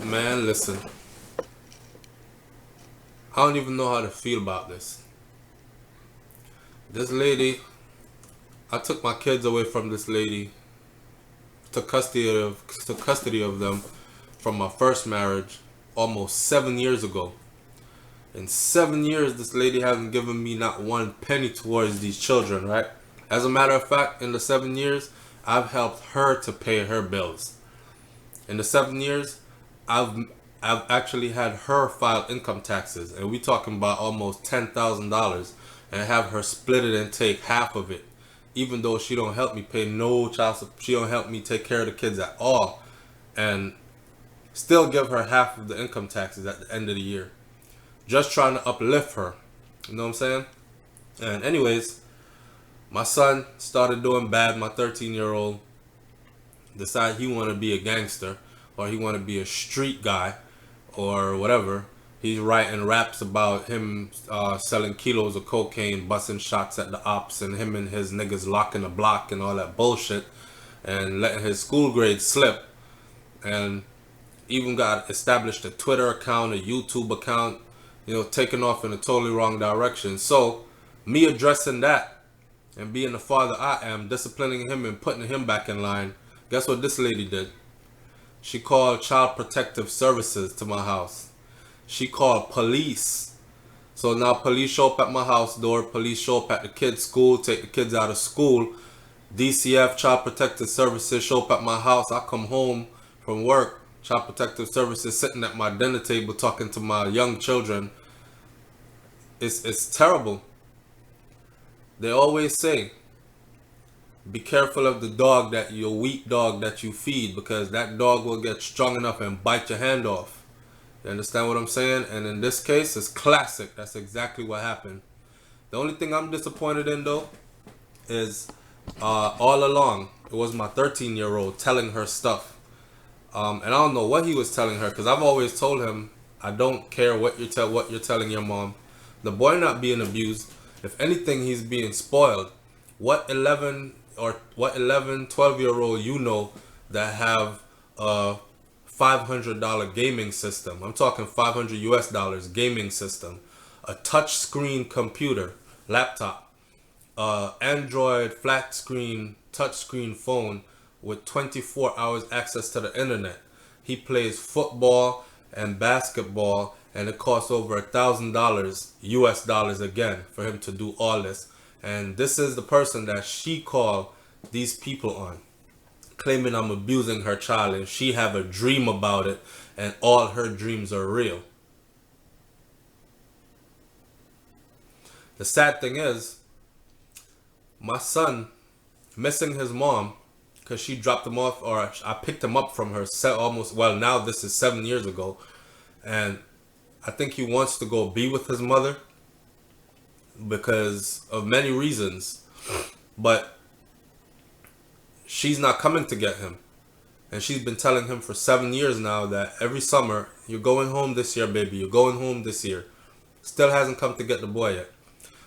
Man, listen. I don't even know how to feel about this. This lady, I took my kids away from this lady, took custody of them from my first marriage almost 7 years ago. In 7 years, this lady hasn't given me not one penny towards these children, right? As a matter of fact, in the 7 years, I've helped her to pay her bills. In the 7 years, I've I've actually had her file income taxes, and we talking about almost $10,000, and have her split it and take half of it, even though she don't help me pay no child support. She don't help me take care of the kids at all, and still give her half of the income taxes at the end of the year, just trying to uplift her. You know what I'm saying? And anyways, my son started doing bad. My 13-year-old decided he want to be a gangster, or he want to be a street guy, or whatever. He's writing raps about him selling kilos of cocaine, busting shots at the ops, and him and his niggas locking the block and all that bullshit, and letting his school grades slip. And even got established a Twitter account, a YouTube account, taking off in a totally wrong direction. So, me addressing that and being the father I am, disciplining him and putting him back in line, guess what this lady did? She called Child Protective Services to my house. She called police. So now police show up at my house door, police show up at the kids' school, take the kids out of school. DCF, Child Protective Services, show up at my house. I come home from work, Child Protective Services sitting at my dinner table talking to my young children. It's terrible. They always say, be careful of the dog your weak dog that you feed, because that dog will get strong enough and bite your hand off. You understand what I'm saying? And in this case, it's classic. That's exactly what happened. The only thing I'm disappointed in, though, is all along, it was my 13-year-old telling her stuff. And I don't know what he was telling her, because I've always told him, I don't care what you're telling your mom. The boy not being abused. If anything, he's being spoiled. What 11, 12-year-old that have a $500 gaming system? I'm talking $500 gaming system, a touch screen computer, laptop, Android flat screen, touch screen phone with 24 hours access to the internet. He plays football and basketball, and it costs over $1,000 US dollars again for him to do all this. And this is the person that she called these people on, claiming I'm abusing her child, and she have a dream about it, and all her dreams are real. The sad thing is, my son missing his mom because she dropped him off, or I picked him up from her now this is 7 years ago, and I think he wants to go be with his mother because of many reasons, but she's not coming to get him. And she's been telling him for 7 years now that every summer, you're going home this year, baby, you're going home this year. Still hasn't come to get the boy yet.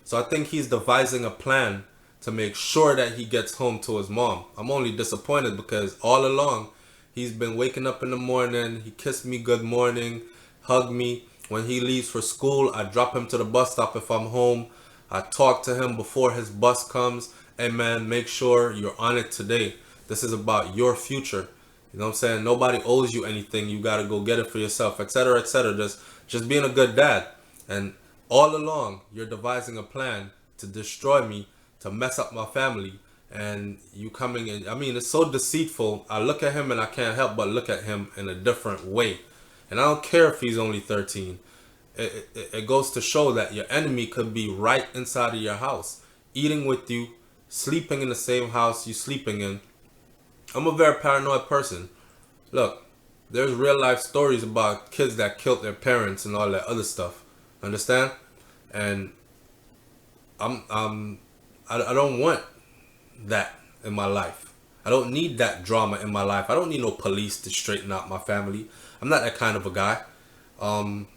So I think he's devising a plan to make sure that he gets home to his mom. I'm only disappointed because all along, he's been waking up in the morning, he kissed me good morning, hugged me. When he leaves for school, I drop him to the bus stop if I'm home. I talk to him before his bus comes. Hey man, make sure you're on it today. This is about your future. You know what I'm saying? Nobody owes you anything. You gotta go get it for yourself, etc., etc. Just being a good dad. And all along, you're devising a plan to destroy me, to mess up my family. And you coming in, I mean, it's so deceitful. I look at him and I can't help but look at him in a different way. And I don't care if he's only 13. It goes to show that your enemy could be right inside of your house, eating with you, sleeping in the same house you sleeping in. I'm a very paranoid person. Look, there's real life stories about kids that killed their parents and all that other stuff. Understand? And I don't want that in my life. I don't need that drama in my life. I don't need no police to straighten out my family. I'm not that kind of a guy. I'm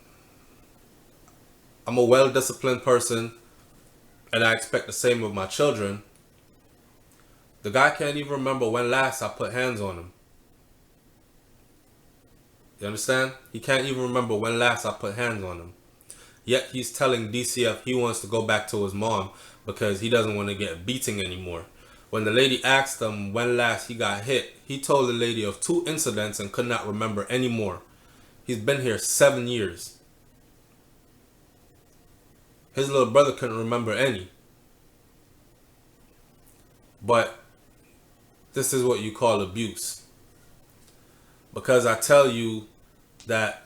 a well-disciplined person, and I expect the same of my children. The guy can't even remember when last I put hands on him. You understand? He can't even remember when last I put hands on him. Yet he's telling DCF he wants to go back to his mom because he doesn't want to get beating anymore. When the lady asked him when last he got hit, he told the lady of 2 incidents and could not remember any more. He's been here 7 years. His little brother couldn't remember any. But this is what you call abuse. Because I tell you that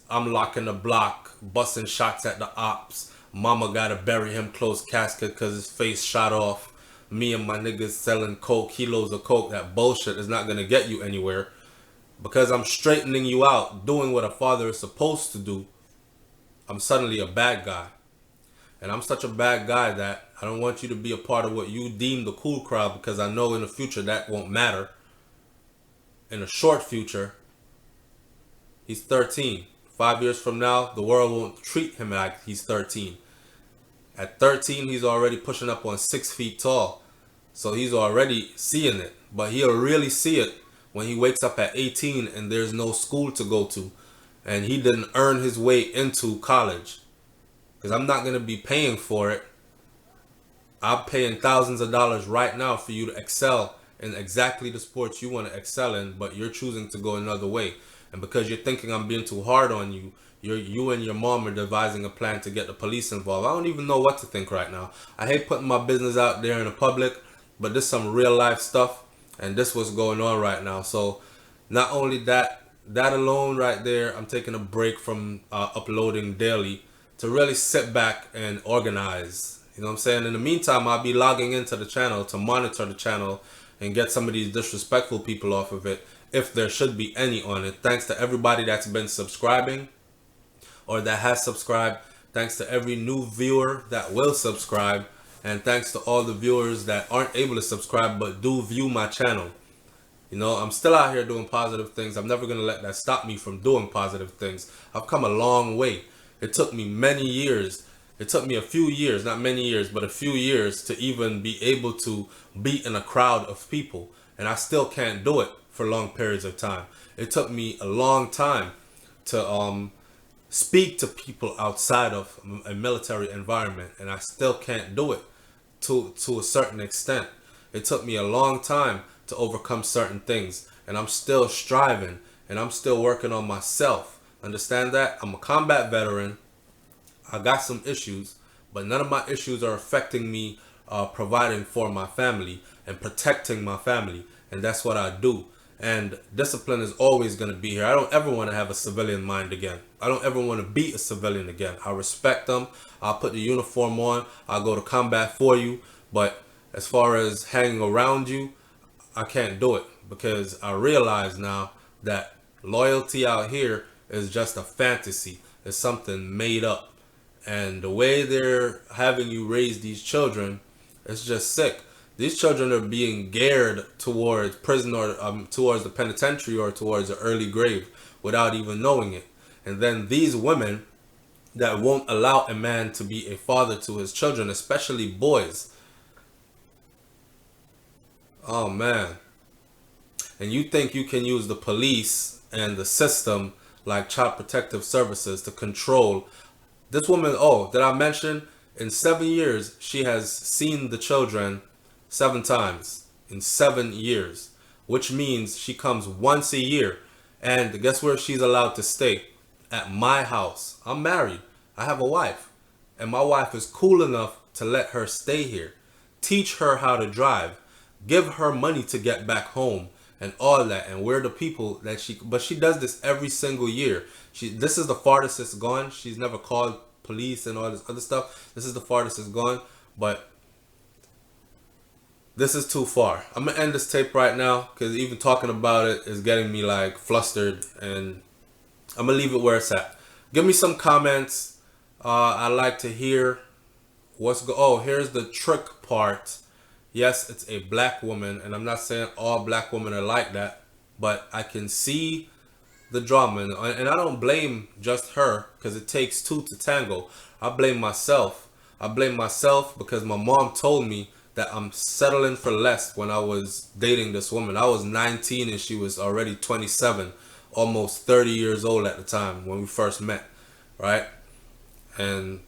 I'm locking the block, busting shots at the ops. Mama gotta bury him closed casket because his face shot off. Me and my niggas selling coke, kilos of coke. That bullshit is not gonna get you anywhere. Because I'm straightening you out, doing what a father is supposed to do, I'm suddenly a bad guy. And I'm such a bad guy that I don't want you to be a part of what you deem the cool crowd, because I know in the future that won't matter. In the short future, he's 13. 5 years from now, the world won't treat him like he's 13. At 13, he's already pushing up on 6 feet tall. So he's already seeing it. But he'll really see it when he wakes up at 18 and there's no school to go to. And he didn't earn his way into college. Because I'm not going to be paying for it. I'm paying thousands of dollars right now for you to excel in exactly the sports you want to excel in, but you're choosing to go another way. And because you're thinking I'm being too hard on you, you and your mom are devising a plan to get the police involved. I don't even know what to think right now. I hate putting my business out there in the public, but this is some real life stuff, and this what's going on right now. So not only that alone right there, I'm taking a break from uploading daily to really sit back and organize. You know what I'm saying? In the meantime, I'll be logging into the channel to monitor the channel and get some of these disrespectful people off of it, if there should be any on it. Thanks to everybody that's been subscribing or that has subscribed. Thanks to every new viewer that will subscribe. And thanks to all the viewers that aren't able to subscribe but do view my channel. You know, I'm still out here doing positive things. I'm never going to let that stop me from doing positive things. I've come a long way. It took me many years. It took me a few years, not many years, but a few years to even be able to be in a crowd of people. And I still can't do it for long periods of time. It took me a long time to speak to people outside of a military environment. And I still can't do it to a certain extent. It took me a long time to overcome certain things. And I'm still striving. And I'm still working on myself. Understand that? I'm a combat veteran. I got some issues, but none of my issues are affecting me providing for my family and protecting my family. And that's what I do. And discipline is always going to be here. I don't ever want to have a civilian mind again. I don't ever want to be a civilian again. I respect them. I'll put the uniform on. I'll go to combat for you. But as far as hanging around you, I can't do it, because I realize now that loyalty out here is just a fantasy. It's something made up. And the way they're having you raise these children, it's just sick. These children are being geared towards prison or towards the penitentiary or towards the early grave without even knowing it. And then these women that won't allow a man to be a father to his children, especially boys. Oh man. And you think you can use the police and the system like Child Protective Services to control this woman. Oh, did I mention in 7 years she has seen the children 7 times in 7 years, which means she comes once a year. And guess where she's allowed to stay? At my house. I'm married. I have a wife, and my wife is cool enough to let her stay here, teach her how to drive, give her money to get back home and all that. And we're the people that but she does this every single year. This is the farthest it's gone. She's never called police and all this other stuff. This is the farthest it's gone, but this is too far. I'm gonna end this tape right now, because even talking about it is getting me like flustered, and I'm gonna leave it where it's at. Give me some comments. I like to hear oh, here's the trick part. Yes, it's a black woman, and I'm not saying all black women are like that, but I can see the drama, and I don't blame just her, because it takes 2 to tango. I blame myself. I blame myself because my mom told me that I'm settling for less when I was dating this woman. I was 19 and she was already 27 almost 30 years old at the time when we first met, right? And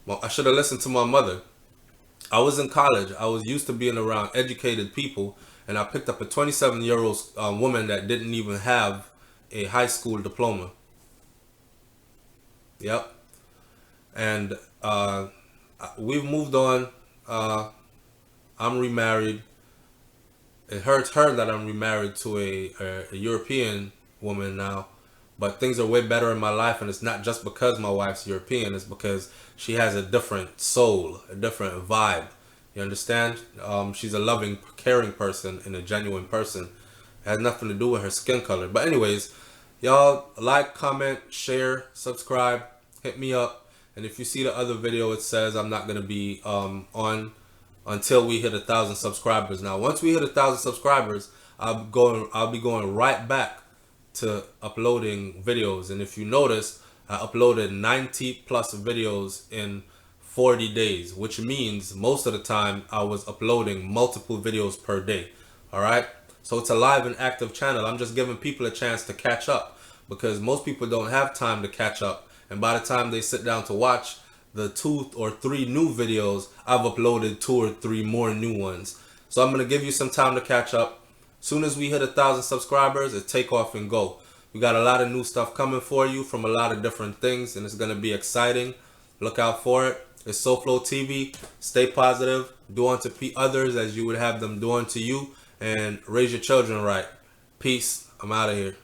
well, I should have listened to my mother. I was in college. I was used to being around educated people, and I picked up a 27-year-old woman that didn't even have a high school diploma. Yep. And we've moved on. I'm remarried. It hurts her that I'm remarried to a European woman now, but things are way better in my life, and it's not just because my wife's European. It's because she has a different soul, a different vibe. You understand? She's a loving, caring person and a genuine person. It has nothing to do with her skin color. But anyways, y'all like, comment, share, subscribe, hit me up. And if you see the other video, it says I'm not gonna be on until we hit 1,000 subscribers. Now, once we hit 1,000 subscribers, I'll be going right back to uploading videos. And if you notice, I uploaded 90 plus videos in 40 days, which means most of the time I was uploading multiple videos per day. All right. So it's a live and active channel. I'm just giving people a chance to catch up, because most people don't have time to catch up. And by the time they sit down to watch the 2 or 3 new videos, I've uploaded 2 or 3 more new ones. So I'm going to give you some time to catch up. Soon as we hit 1,000 subscribers, it take off and go. We got a lot of new stuff coming for you from a lot of different things, and it's going to be exciting. Look out for it. It's SouFLoTV. Stay positive. Do unto others as you would have them do unto you. And raise your children right. Peace. I'm out of here.